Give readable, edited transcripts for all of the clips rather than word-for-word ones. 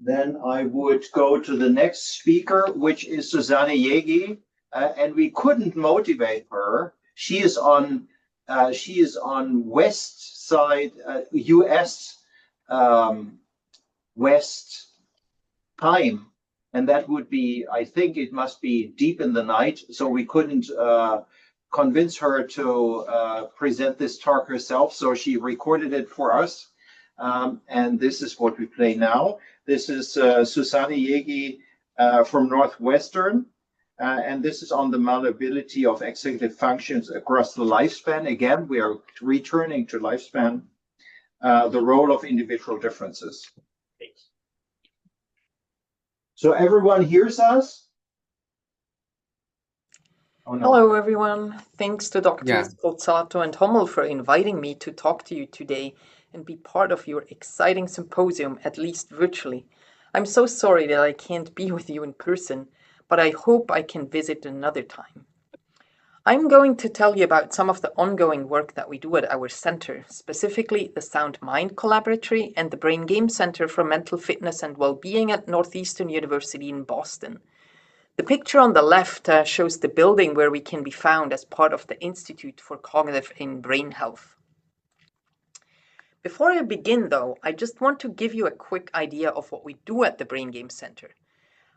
Then I would go to the next speaker, which is Susanne Jaeggi, and we couldn't motivate her. She is on west side, U.S. West time, and that would be, I think it must be deep in the night, so we couldn't convince her to present this talk herself, so she recorded it for us. And this is what we play now. This is Susanne Jaeggi from Northwestern, and this is on the malleability of executive functions across the lifespan. Again, we are returning to lifespan, the role of individual differences. So everyone hears us? Oh, no. Hello, everyone. Thanks to Drs. Pozzato and Hommel for inviting me to talk to you today and be part of your exciting symposium, at least virtually. I'm so sorry that I can't be with you in person, but I hope I can visit another time. I'm going to tell you about some of the ongoing work that we do at our center, specifically the Sound Mind Collaboratory and the Brain Game Center for Mental Fitness and Wellbeing at Northeastern University in Boston. The picture on the left shows the building where we can be found as part of the Institute for Cognitive and Brain Health. Before I begin, though, I just want to give you a quick idea of what we do at the Brain Game Center.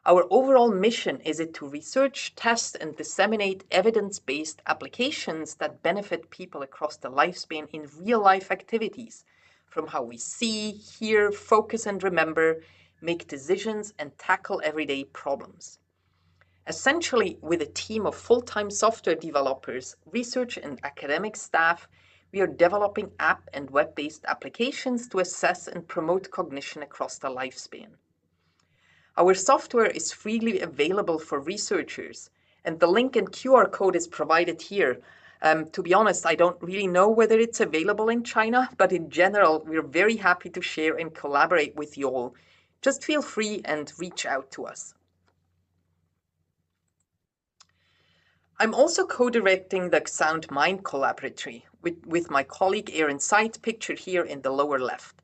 Our overall mission is to research, test, and disseminate evidence-based applications that benefit people across the lifespan in real-life activities, from how we see, hear, focus, and remember, make decisions, and tackle everyday problems. Essentially, with a team of full-time software developers, research, and academic staff, we are developing app and web-based applications to assess and promote cognition across the lifespan. Our software is freely available for researchers, and the link and QR code is provided here. To be honest, I don't really know whether it's available in China, but in general, we're very happy to share and collaborate with you all. Just feel free and reach out to us. I'm also co-directing the Sound Mind Collaboratory with my colleague Aaron Seid, pictured here in the lower left.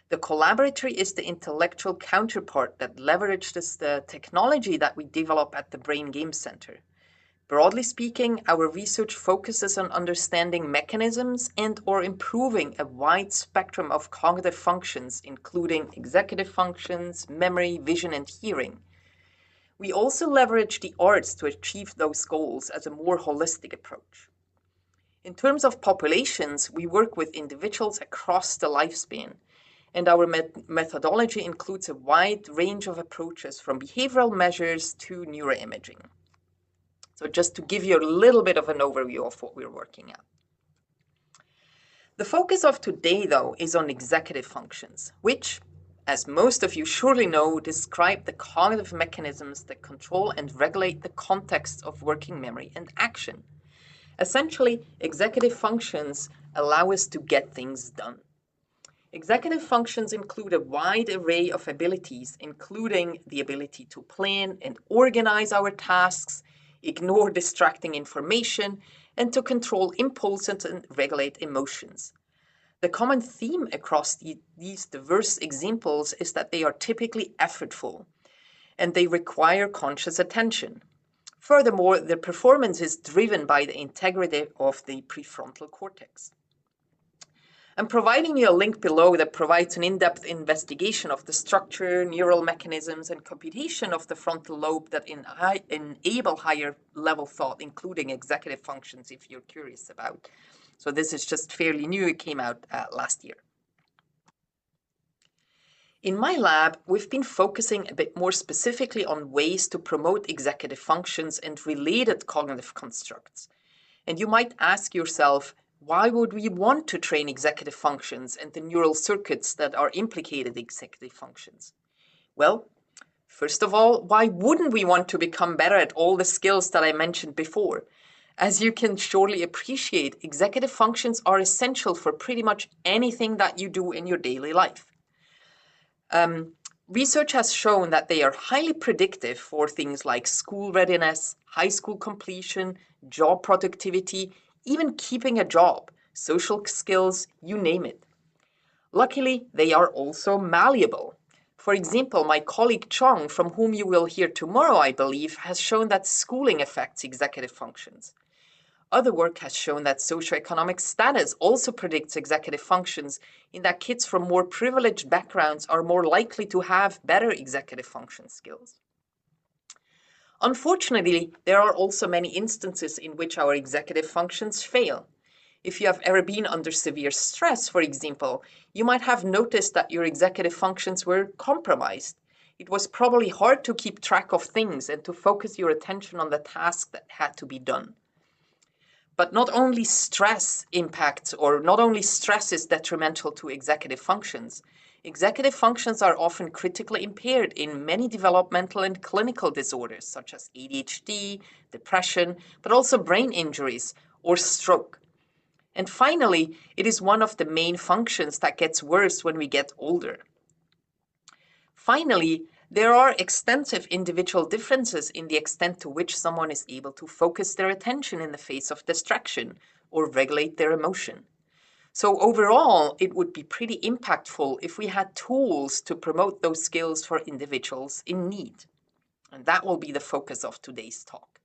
The collaboratory is the intellectual counterpart that leverages the technology that we develop at the Brain Game Center. Broadly speaking, our research focuses on understanding mechanisms and/or improving a wide spectrum of cognitive functions, including executive functions, memory, vision, and hearing. We also leverage the arts to achieve those goals as a more holistic approach. In terms of populations, we work with individuals across the lifespan, and our methodology includes a wide range of approaches from behavioral measures to neuroimaging. So just to give you a little bit of an overview of what we're working at. The focus of today, though, is on executive functions, which, as most of you surely know, describe the cognitive mechanisms that control and regulate the context of working memory and action. Essentially, executive functions allow us to get things done. Executive functions include a wide array of abilities, including the ability to plan and organize our tasks, ignore distracting information, and to control impulses and regulate emotions. The common theme across these diverse examples is that they are typically effortful, and they require conscious attention. Furthermore, their performance is driven by the integrity of the prefrontal cortex. I'm providing you a link below that provides an in-depth investigation of the structure, neural mechanisms, and computation of the frontal lobe that enable higher level thought, including executive functions, if you're curious about. So this is just fairly new. It came out last year. In my lab, we've been focusing a bit more specifically on ways to promote executive functions and related cognitive constructs. And you might ask yourself, why would we want to train executive functions and the neural circuits that are implicated in executive functions? Well, first of all, why wouldn't we want to become better at all the skills that I mentioned before? As you can surely appreciate, executive functions are essential for pretty much anything that you do in your daily life. Research has shown that they are highly predictive for things like school readiness, high school completion, job productivity, even keeping a job, social skills, you name it. Luckily, they are also malleable. For example, my colleague Chong, from whom you will hear tomorrow, I believe, has shown that schooling affects executive functions. Other work has shown that socioeconomic status also predicts executive functions, in that kids from more privileged backgrounds are more likely to have better executive function skills. Unfortunately, there are also many instances in which our executive functions fail. If you have ever been under severe stress, for example, you might have noticed that your executive functions were compromised. It was probably hard to keep track of things and to focus your attention on the task that had to be done. But not only stress is detrimental to executive functions are often critically impaired in many developmental and clinical disorders, such as ADHD, depression, but also brain injuries or stroke. And finally, it is one of the main functions that gets worse when we get older. Finally, there are extensive individual differences in the extent to which someone is able to focus their attention in the face of distraction or regulate their emotion. So overall, it would be pretty impactful if we had tools to promote those skills for individuals in need. And that will be the focus of today's talk.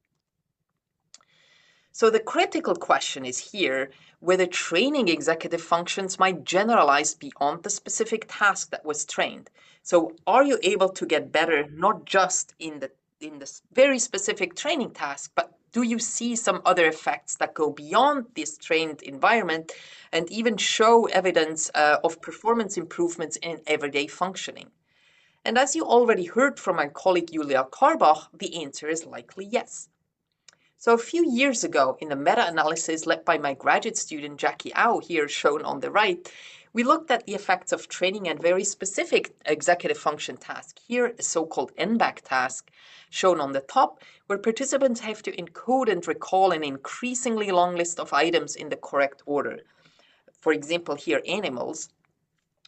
So the critical question is here whether training executive functions might generalize beyond the specific task that was trained. So are you able to get better not just in the very specific training task, but do you see some other effects that go beyond this trained environment and even show evidence of performance improvements in everyday functioning? And as you already heard from my colleague Julia Karbach, the answer is likely yes. So a few years ago, in a meta-analysis led by my graduate student Jackie Au, here shown on the right, we looked at the effects of training and very specific executive function task, here a so-called NBAC task, shown on the top, where participants have to encode and recall an increasingly long list of items in the correct order. For example, here animals.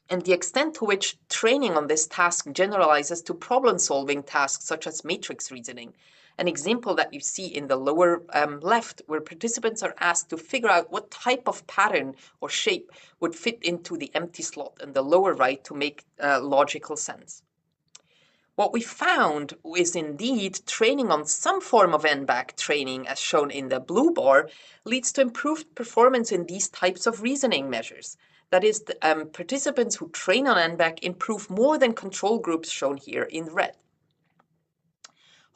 And the extent to which training on this task generalizes to problem-solving tasks such as matrix reasoning. An example that you see in the lower left, where participants are asked to figure out what type of pattern or shape would fit into the empty slot in the lower right to make logical sense. What we found is indeed training on some form of NBAC training, as shown in the blue bar, leads to improved performance in these types of reasoning measures. That is, participants who train on NBAC improve more than control groups shown here in red.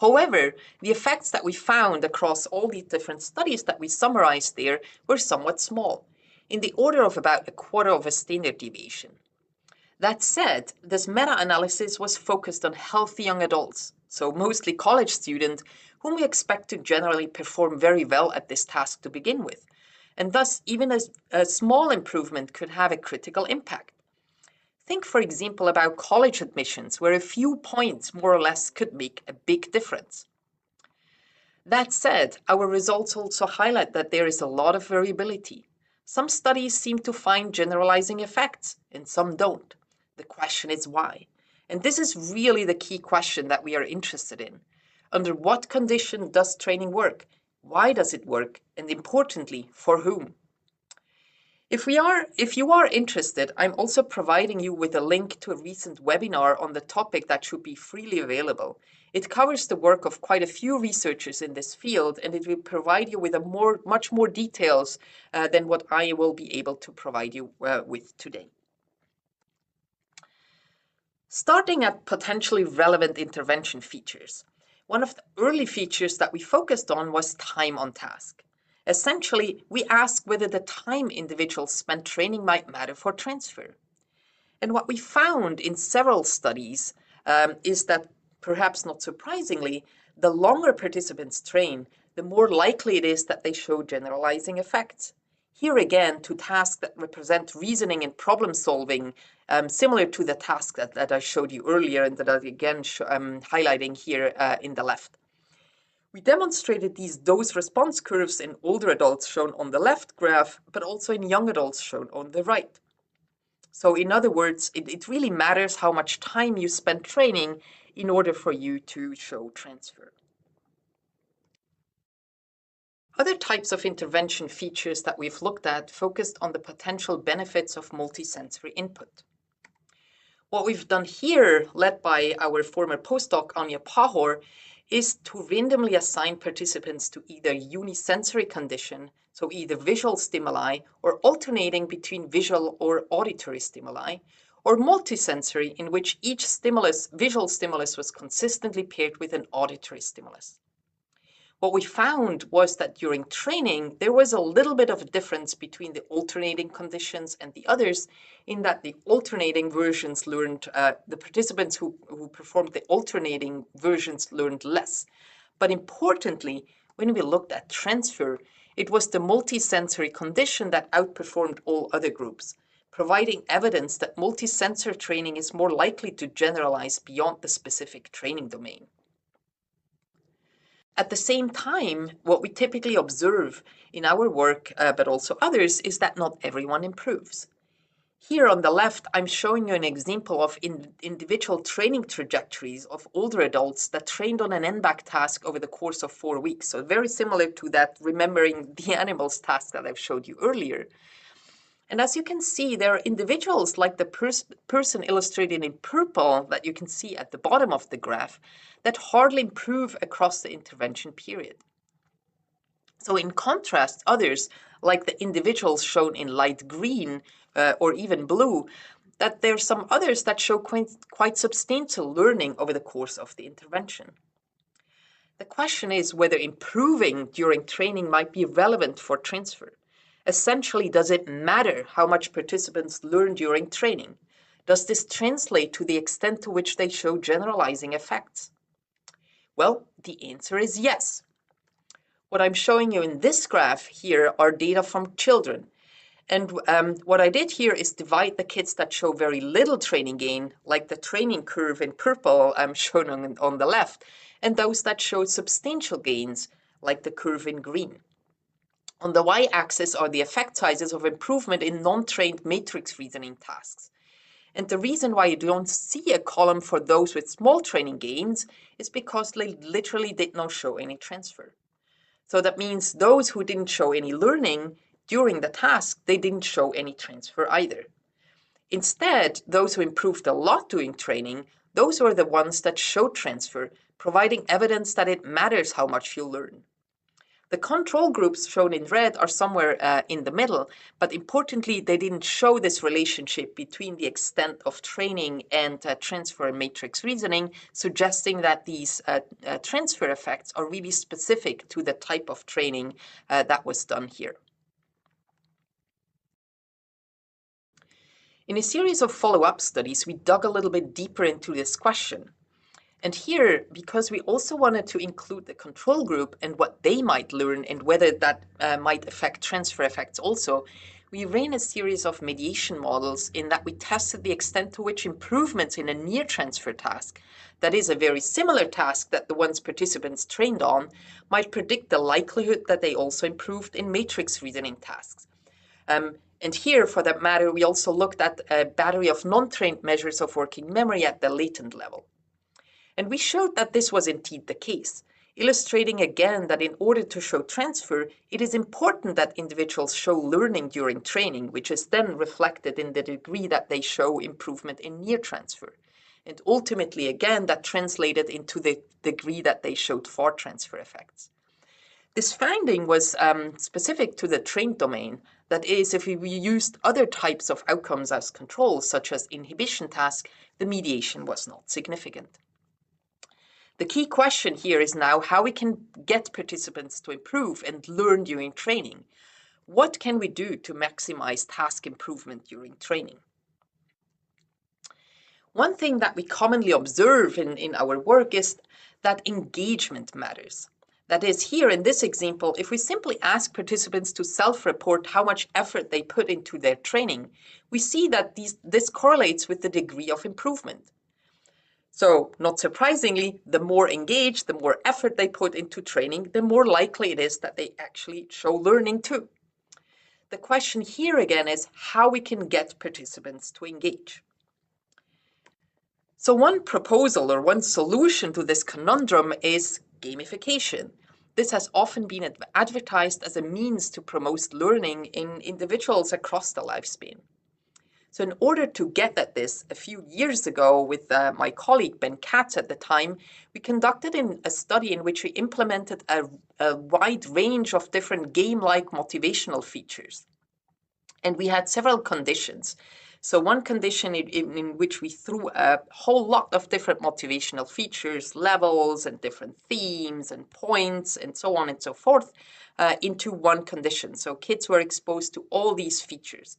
However, the effects that we found across all these different studies that we summarized there were somewhat small, in the order of about 1/4 of a standard deviation. That said, this meta-analysis was focused on healthy young adults, so mostly college students, whom we expect to generally perform very well at this task to begin with, and thus even a small improvement could have a critical impact. Think, for example, about college admissions, where a few points, more or less, could make a big difference. That said, our results also highlight that there is a lot of variability. Some studies seem to find generalizing effects, and some don't. The question is why? And this is really the key question that we are interested in. Under what condition does training work? Why does it work? And importantly, for whom? If you are interested, I'm also providing you with a link to a recent webinar on the topic that should be freely available. It covers the work of quite a few researchers in this field, and it will provide you with much more details than what I will be able to provide you with today. Starting at potentially relevant intervention features. One of the early features that we focused on was time on task. Essentially, we asked whether the time individuals spent training might matter for transfer. And what we found in several studies is that, perhaps not surprisingly, the longer participants train, the more likely it is that they show generalizing effects. Here again, to tasks that represent reasoning and problem solving, similar to the task that I showed you earlier and that I again I'm highlighting here in the left. We demonstrated these dose-response curves in older adults shown on the left graph, but also in young adults shown on the right. So in other words, it really matters how much time you spend training in order for you to show transfer. Other types of intervention features that we've looked at focused on the potential benefits of multisensory input. What we've done here, led by our former postdoc Anja Pahor, is to randomly assign participants to either unisensory condition, so either visual stimuli, or alternating between visual or auditory stimuli, or multisensory, in which each visual stimulus was consistently paired with an auditory stimulus. What we found was that during training, there was a little bit of a difference between the alternating conditions and the others, in that the alternating versions learned, the participants who performed the alternating versions learned less. But importantly, when we looked at transfer, it was the multisensory condition that outperformed all other groups, providing evidence that multisensor training is more likely to generalize beyond the specific training domain. At the same time, what we typically observe in our work, but also others, is that not everyone improves. Here on the left, I'm showing you an example of individual training trajectories of older adults that trained on an NBAC task over the course of 4 weeks. So very similar to that remembering the animals task that I've showed you earlier. And as you can see, there are individuals like the person illustrated in purple that you can see at the bottom of the graph that hardly improve across the intervention period. So in contrast, others, like the individuals shown in light green or even blue, that there are some others that show quite substantial learning over the course of the intervention. The question is whether improving during training might be relevant for transfer. Essentially, does it matter how much participants learn during training? Does this translate to the extent to which they show generalizing effects? Well, the answer is yes. What I'm showing you in this graph here are data from children. And what I did here is divide the kids that show very little training gain, like the training curve in purple shown on the left, and those that show substantial gains, like the curve in green. On the y-axis are the effect sizes of improvement in non-trained matrix reasoning tasks. And the reason why you don't see a column for those with small training gains is because they literally did not show any transfer. So that means those who didn't show any learning during the task, they didn't show any transfer either. Instead, those who improved a lot during training, those were the ones that showed transfer, providing evidence that it matters how much you learn. The control groups shown in red are somewhere in the middle, but importantly, they didn't show this relationship between the extent of training and transfer and matrix reasoning, suggesting that these transfer effects are really specific to the type of training that was done here. In a series of follow-up studies, we dug a little bit deeper into this question. And here, because we also wanted to include the control group and what they might learn and whether that might affect transfer effects also, we ran a series of mediation models in that we tested the extent to which improvements in a near transfer task, that is a very similar task that the ones participants trained on, might predict the likelihood that they also improved in matrix reasoning tasks. And here, for that matter, we also looked at a battery of non-trained measures of working memory at the latent level. And we showed that this was indeed the case, illustrating again that in order to show transfer, it is important that individuals show learning during training, which is then reflected in the degree that they show improvement in near transfer. And ultimately, again, that translated into the degree that they showed far transfer effects. This finding was specific to the trained domain. That is, if we used other types of outcomes as controls, such as inhibition task, the mediation was not significant. The key question here is now how we can get participants to improve and learn during training. What can we do to maximize task improvement during training? One thing that we commonly observe in our work is that engagement matters. That is, here in this example, if we simply ask participants to self-report how much effort they put into their training, we see that this correlates with the degree of improvement. So, not surprisingly, the more engaged, the more effort they put into training, the more likely it is that they actually show learning too. The question here again is how we can get participants to engage. So one proposal or one solution to this conundrum is gamification. This has often been advertised as a means to promote learning in individuals across the lifespan. So in order to get at this, a few years ago with my colleague Ben Katz at the time, we conducted a study in which we implemented a wide range of different game-like motivational features. And we had several conditions. So one condition in which we threw a whole lot of different motivational features, levels and different themes and points and so on and so forth into one condition. So kids were exposed to all these features.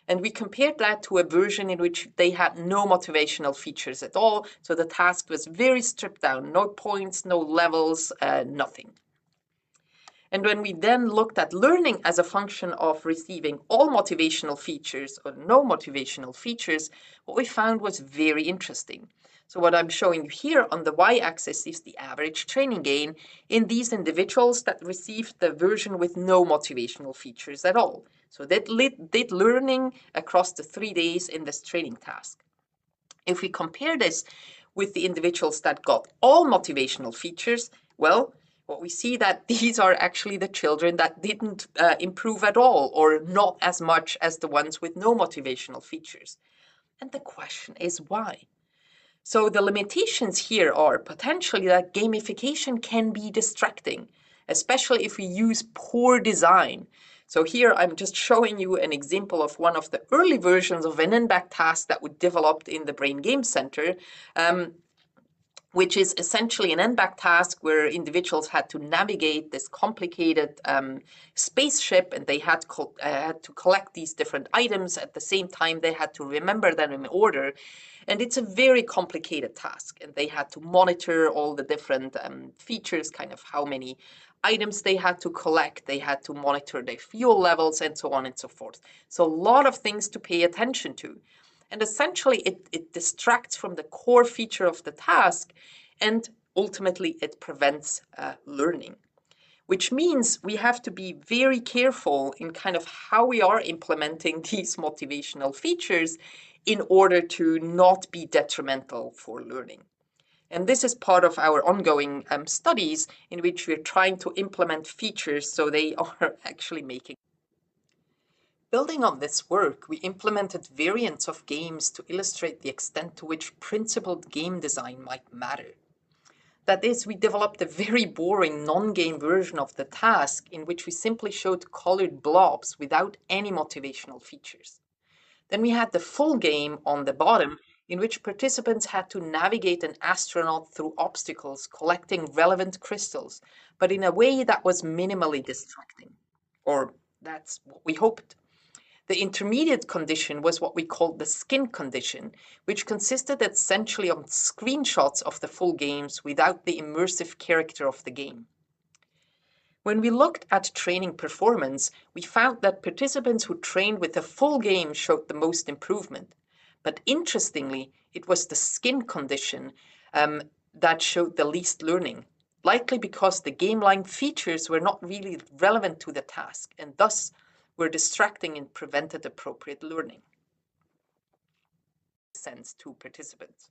And we compared that to a version in which they had no motivational features at all. So the task was very stripped down, no points, no levels, nothing. And when we then looked at learning as a function of receiving all motivational features or no motivational features, what we found was very interesting. So what I'm showing you here on the y-axis is the average training gain in these individuals that received the version with no motivational features at all. So that did learning across the 3 days in this training task. If we compare this with the individuals that got all motivational features, well, what we see that these are actually the children that didn't improve at all or not as much as the ones with no motivational features. And the question is why? So the limitations here are potentially that gamification can be distracting, especially if we use poor design. So here I'm just showing you an example of one of the early versions of an NBAC task that we developed in the Brain Game Center, which is essentially an NBAC task where individuals had to navigate this complicated spaceship, and they had to collect these different items. At the same time, they had to remember them in order. And it's a very complicated task, and they had to monitor all the different features, kind of how many items they had to collect. They had to monitor their fuel levels and so on and so forth. So a lot of things to pay attention to. And essentially, it distracts from the core feature of the task, and ultimately it prevents learning, which means we have to be very careful in kind of how we are implementing these motivational features in order to not be detrimental for learning. And this is part of our ongoing studies in which we're trying to implement features so they are actually making. Building on this work, we implemented variants of games to illustrate the extent to which principled game design might matter. That is, we developed a very boring non-game version of the task in which we simply showed colored blobs without any motivational features. Then we had the full game on the bottom in which participants had to navigate an astronaut through obstacles, collecting relevant crystals, but in a way that was minimally distracting. Or that's what we hoped. The intermediate condition was what we called the skin condition, which consisted essentially of screenshots of the full games without the immersive character of the game. When we looked at training performance, we found that participants who trained with the full game showed the most improvement. But interestingly, it was the skin condition that showed the least learning, likely because the game-like features were not really relevant to the task and thus were distracting and prevented appropriate learning. Sense to participants.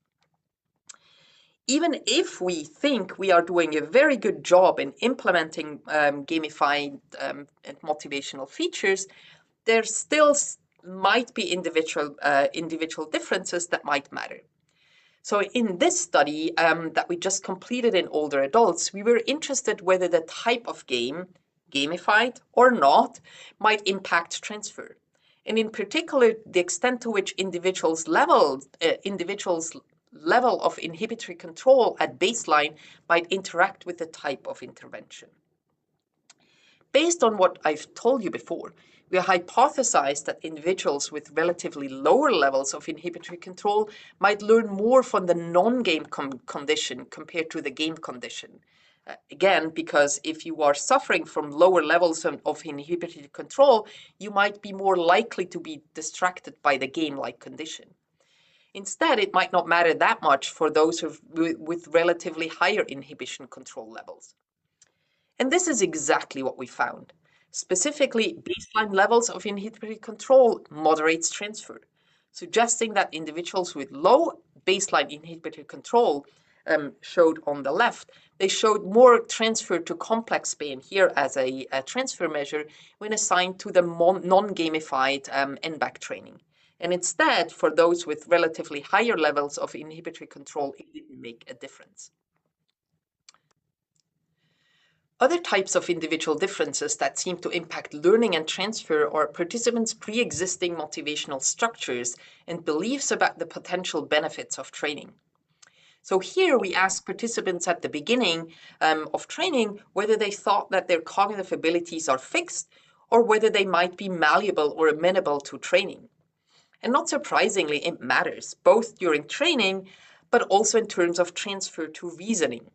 Even if we think we are doing a very good job in implementing gamified and motivational features, there still might be individual differences that might matter. So in this study that we just completed in older adults, we were interested whether the type of game, gamified or not, might impact transfer. And in particular, the extent to which individuals' level of inhibitory control at baseline might interact with the type of intervention. Based on what I've told you before, we hypothesized that individuals with relatively lower levels of inhibitory control might learn more from the non-game condition compared to the game condition. Again, because if you are suffering from lower levels of inhibitory control, you might be more likely to be distracted by the game-like condition. Instead, it might not matter that much for those with relatively higher inhibition control levels. And this is exactly what we found. Specifically, baseline levels of inhibitory control moderates transfer, suggesting that individuals with low baseline inhibitory control showed on the left, they showed more transfer to complex pain here as a transfer measure when assigned to the non-gamified NBAC training. And instead, for those with relatively higher levels of inhibitory control, it didn't make a difference. Other types of individual differences that seem to impact learning and transfer are participants' pre-existing motivational structures and beliefs about the potential benefits of training. So here we ask participants at the beginning of training whether they thought that their cognitive abilities are fixed or whether they might be malleable or amenable to training. And not surprisingly, it matters, both during training, but also in terms of transfer to reasoning.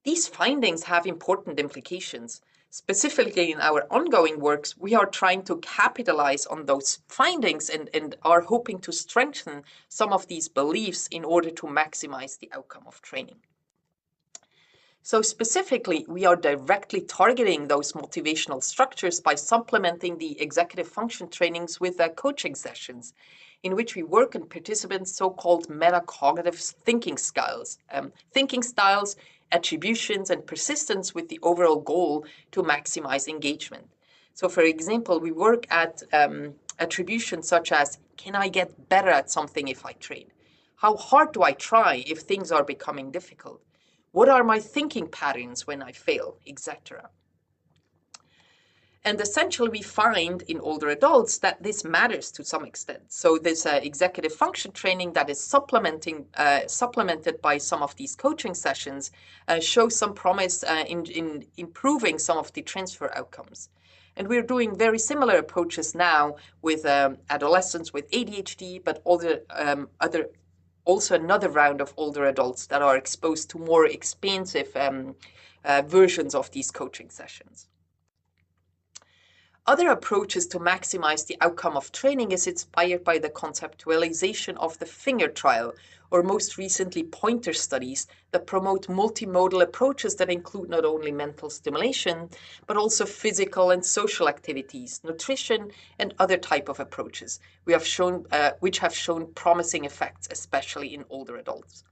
These findings have important implications. Specifically in our ongoing works, we are trying to capitalize on those findings and are hoping to strengthen some of these beliefs in order to maximize the outcome of training. So specifically, we are directly targeting those motivational structures by supplementing the executive function trainings with coaching sessions, in which we work on participants' so-called metacognitive thinking styles, attributions, and persistence with the overall goal to maximize engagement. So for example, we work at attributions such as, can I get better at something if I train? How hard do I try if things are becoming difficult? What are my thinking patterns when I fail, etc.? And essentially, we find in older adults that this matters to some extent. So this executive function training that is supplemented by some of these coaching sessions shows some promise in improving some of the transfer outcomes. And we're doing very similar approaches now with adolescents with ADHD, but also another round of older adults that are exposed to more expansive versions of these coaching sessions. Other approaches to maximize the outcome of training is inspired by the conceptualization of the finger trial, or most recently pointer studies that promote multimodal approaches that include not only mental stimulation, but also physical and social activities, nutrition, and other type of approaches which have shown promising effects, especially in older adults.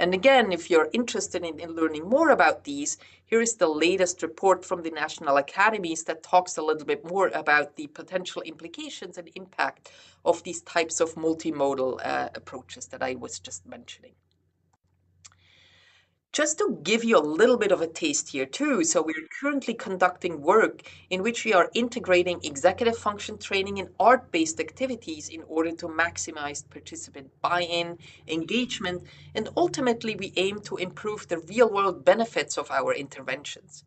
And again, if you're interested in learning more about these, here is the latest report from the National Academies that talks a little bit more about the potential implications and impact of these types of multimodal approaches that I was just mentioning. Just to give you a little bit of a taste here too, so we're currently conducting work in which we are integrating executive function training in art-based activities in order to maximize participant buy-in, engagement, and ultimately we aim to improve the real-world benefits of our interventions.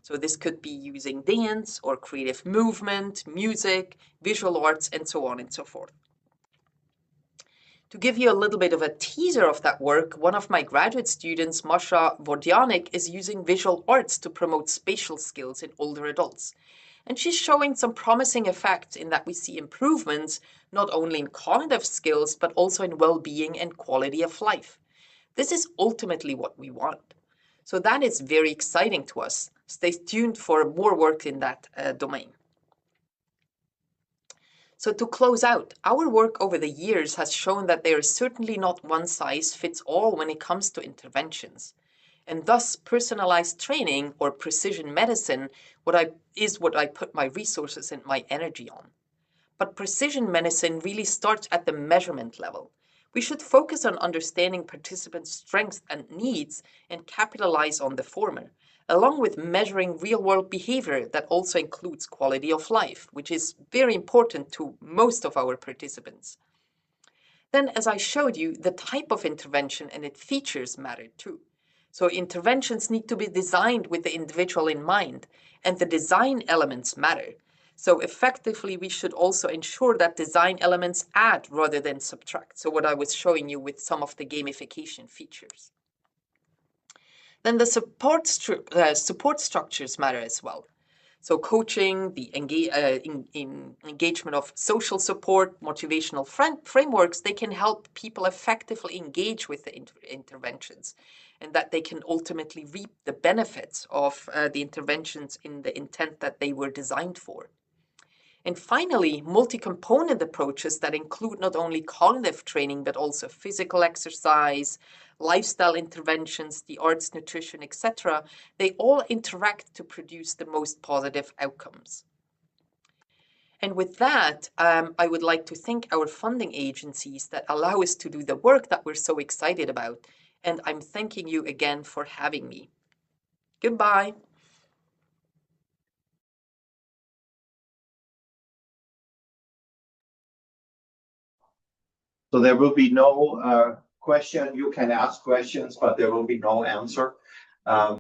So this could be using dance or creative movement, music, visual arts, and so on and so forth. To give you a little bit of a teaser of that work, one of my graduate students, Masha Vodyanik, is using visual arts to promote spatial skills in older adults. And she's showing some promising effects in that we see improvements not only in cognitive skills, but also in well-being and quality of life. This is ultimately what we want. So that is very exciting to us. Stay tuned for more work in that domain. So to close out, our work over the years has shown that there is certainly not one size fits all when it comes to interventions. And thus, personalized training or precision medicine is what I put my resources and my energy on. But precision medicine really starts at the measurement level. We should focus on understanding participants' strengths and needs and capitalize on the former, along with measuring real-world behavior that also includes quality of life, which is very important to most of our participants. Then, as I showed you, the type of intervention and its features matter too. So interventions need to be designed with the individual in mind, and the design elements matter. So effectively, we should also ensure that design elements add rather than subtract. So what I was showing you with some of the gamification features. Then the support structures matter as well. So coaching, the engagement of social support, motivational frameworks, they can help people effectively engage with the interventions and that they can ultimately reap the benefits of the interventions in the intent that they were designed for. And finally, multi-component approaches that include not only cognitive training, but also physical exercise, lifestyle interventions, the arts, nutrition, etc., they all interact to produce the most positive outcomes. And with that, I would like to thank our funding agencies that allow us to do the work that we're so excited about. And I'm thanking you again for having me. Goodbye. So there will be no question. You can ask questions, but there will be no answer.